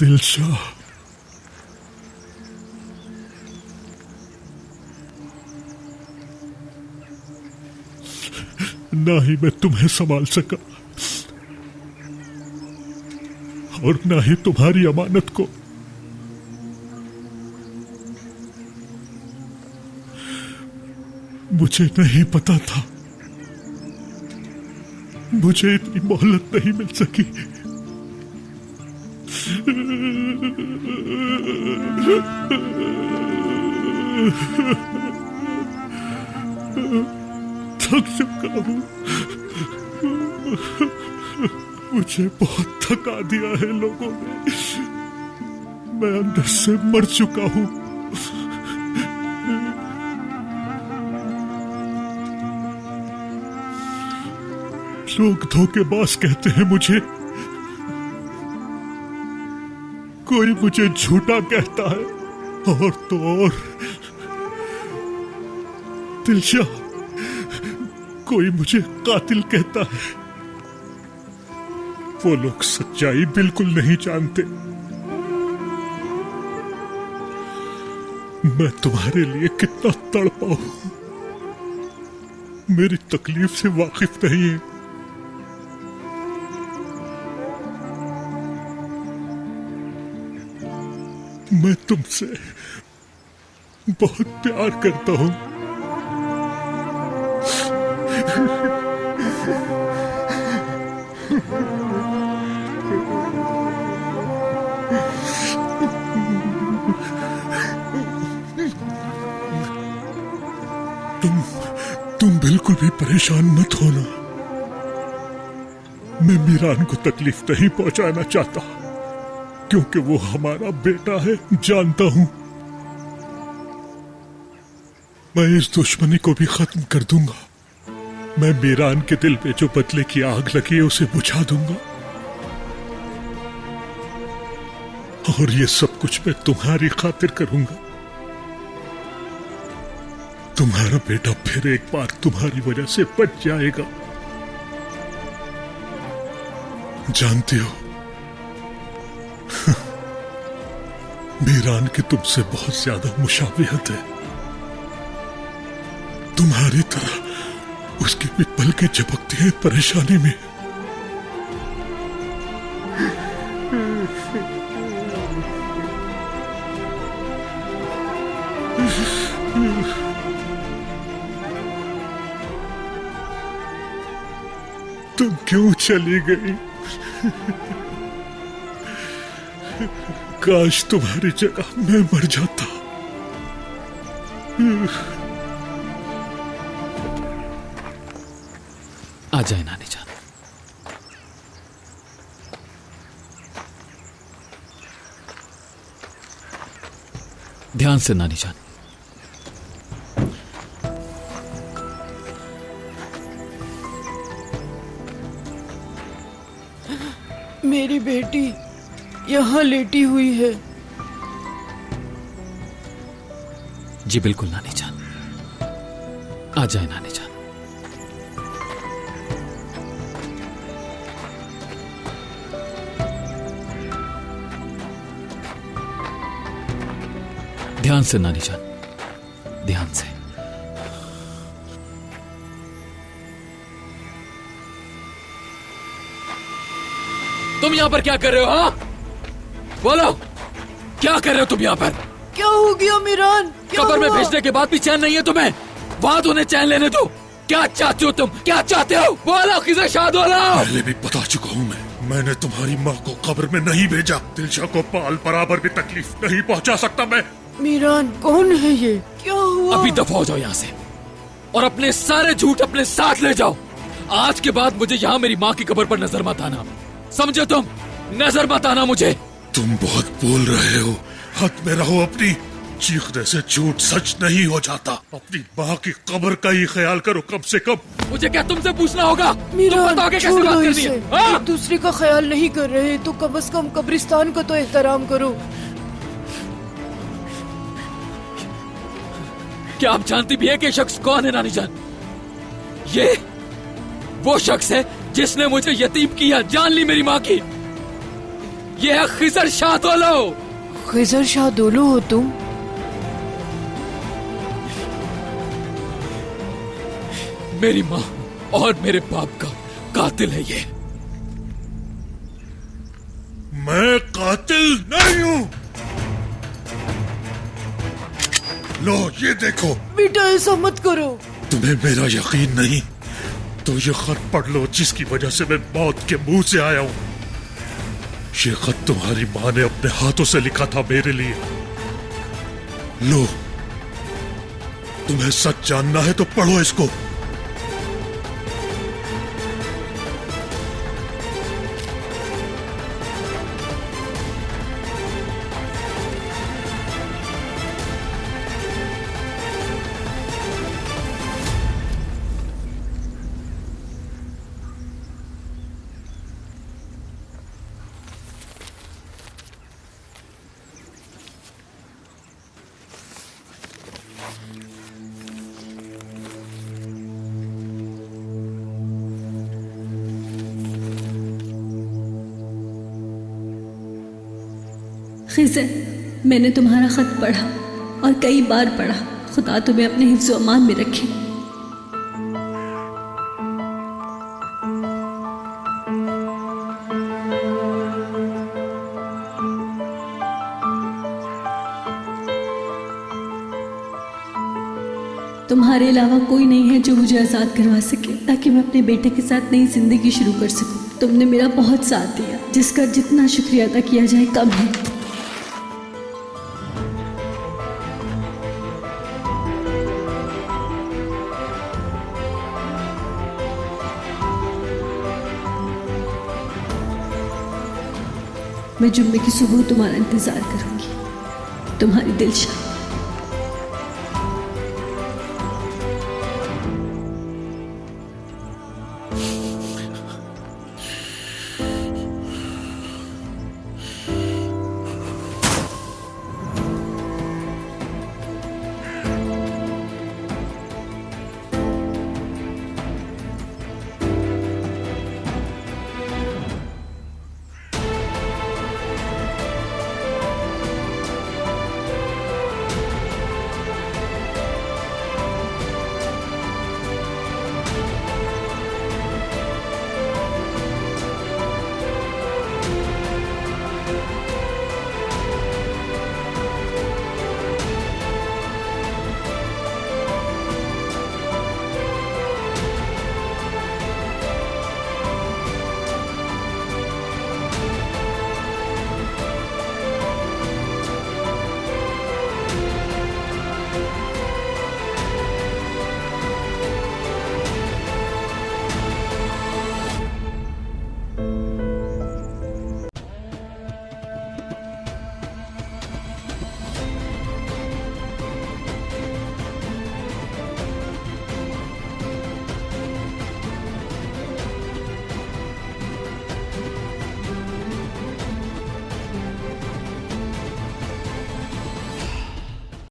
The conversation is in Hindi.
दिलशाह, ना ही मैं तुम्हें संभाल सका और ना ही तुम्हारी अमानत को। मुझे नहीं पता था, मुझे इतनी मोहलत नहीं मिल सकी। थक चुका हूं, मुझे बहुत थका दिया है लोगों ने। मैं अंदर से मर चुका हूं। लोग धोखेबाज कहते हैं मुझे, कोई मुझे झूठा कहता है और तो और दिलशाह, कोई मुझे कातिल कहता है। वो लोग सच्चाई बिल्कुल नहीं जानते। मैं तुम्हारे लिए कितना तड़पा हूं, मेरी तकलीफ से वाकिफ नहीं है। मैं तुमसे बहुत प्यार करता हूं। तुम बिल्कुल भी परेशान मत होना। मैं मीरान को तकलीफ नहीं पहुंचाना चाहता, क्योंकि वो हमारा बेटा है। जानता हूं मैं इस दुश्मनी को भी खत्म कर दूंगा। मैं मीरान के दिल पे जो बदले की आग लगी है उसे बुझा दूंगा, और ये सब कुछ मैं तुम्हारी खातिर करूंगा। तुम्हारा बेटा फिर एक बार तुम्हारी वजह से बच जाएगा। जानती हो, मीरान की तुमसे बहुत ज्यादा मुशाबिहत है। तुम्हारी तरह उसकी भी पलकें झपकती हैं परेशानी में। तुम क्यों चली गई? काश तुम्हारी जगह मैं मर जाता। आ जाए नानी जान। ध्यान से नानी जान। मेरी बेटी यहाँ लेटी हुई है। जी बिल्कुल नानी जान, आ जाए नानी जान। ध्यान से नानी जान, ध्यान से। तुम यहां पर क्या कर रहे हो? हाँ बोलो, क्या कर रहे हो तुम यहाँ पर? क्या हो गया मीरान? कब्र में भेजने के बाद भी चैन नहीं है तुम्हें? वहां तो उन्हें चैन लेने दो। क्या चाहते हो तुम? क्या चाहते हो? बोलो, किसे शाद हो रहा हो? पहले भी बता चुका हूँ मैंने तुम्हारी माँ को कब्र में नहीं भेजा। दिलशाह को पाल बराबर भी तकलीफ नहीं पहुँचा सकता मैं। मीरान कौन है ये? क्या हुआ? अभी दफा हो जाओ यहाँ से और अपने सारे झूठ अपने साथ ले जाओ। आज के बाद मुझे यहाँ मेरी माँ की कब्र पर नजर मत आना, समझे तुम? नजर मत आना मुझे। तुम बहुत बोल रहे हो, हद में रहो अपनी। चीखने से झूठ सच नहीं हो जाता। अपनी माँ की कब्र का ही ख्याल करो कम से कम। मुझे क्या तुमसे पूछना होगा? तुम मीरान बताओगे कैसे छोड़ो बात करनी इसे। है? हाँ? एक दूसरे का ख्याल नहीं कर रहे तो कम से कम कब्रिस्तान का तो एहतराम करो। क्या आप जानती भी है कि शख्स कौन है नानी जान? ये वो शख्स है जिसने मुझे यतीम किया, जान ली मेरी माँ की। ये है खिजर शाह दोलो। खिजर शाह दोलो हो तुम? मेरी माँ और मेरे बाप का कातिल है ये। मैं कातिल नहीं हूं। लो ये देखो। बेटा ऐसा मत करो। तुम्हें मेरा यकीन नहीं तो ये खत पढ़ लो जिसकी वजह से मैं मौत के मुंह से आया हूं। ये खत तुम्हारी माँ ने अपने हाथों से लिखा था मेरे लिए। लो, तुम्हें सच जानना है तो पढ़ो इसको। खिज़र, मैंने तुम्हारा खत पढ़ा और कई बार पढ़ा। खुदा तुम्हें अपने हिफ्ज़ व अमान में रखे। तुम्हारे अलावा कोई नहीं है जो मुझे आज़ाद करवा सके ताकि मैं अपने बेटे के साथ नई जिंदगी शुरू कर सकूं। तुमने मेरा बहुत साथ दिया, जिसका जितना शुक्रिया अदा किया जाए कम है। मैं जुम्मे की सुबह तुम्हारा इंतजार करूंगी। तुम्हारी दिलशाद।